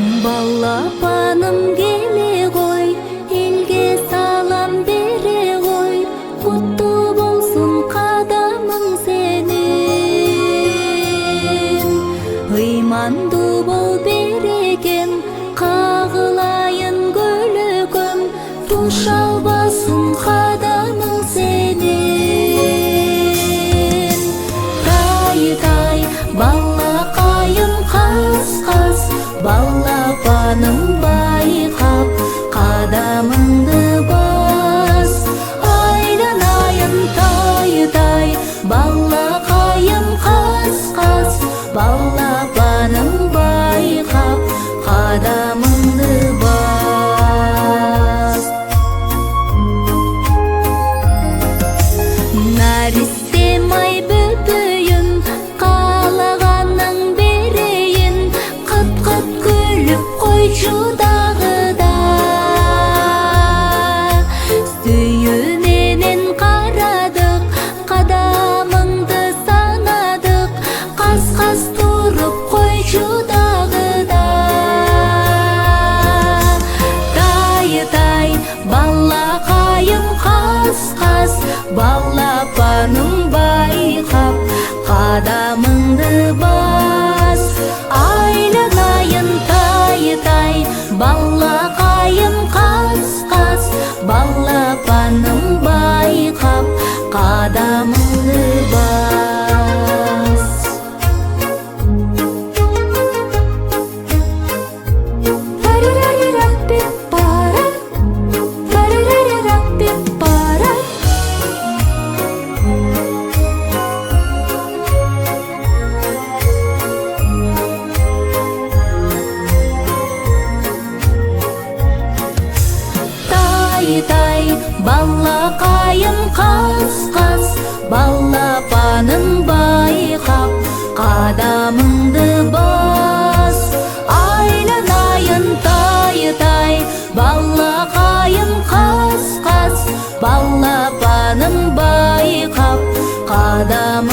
Балапаным келе ғой, элге салам бере ғой, куттуу болсун кадамың сенин. Ыймандуу бол берекен, кагылайын көлөгөм, туш албасын кадамың сенин. Тай-тай, балакайым кас-кас, балапаным байкап, кадамыңды бас. Айланайын тай-тай, балакайым кас-кас, балапаным байкап, кадамыңды бас. Наристем ай бөпөйүм, каалаганың берейин, кыт-кыт күлүп койчу дагыда. Сүйүүненен карадык, кадамыңды санадык, кас-кас туруп койчу дагыда. Тай-тай, балакайым кас-кас, балапаным байкап, кадамыңды бас. Айланайын тай-тай, балакайым кас-кас, балапаным байкап, кадамыңды бас. Парирарираппи-пара, парирарираппи-пара. Тай-тай, балакайым кас-кас, балапаным байкап, кадамыңды бас. Айланайын тай-тай, балакайым кас-кас, балапаным байкап, кадамыңды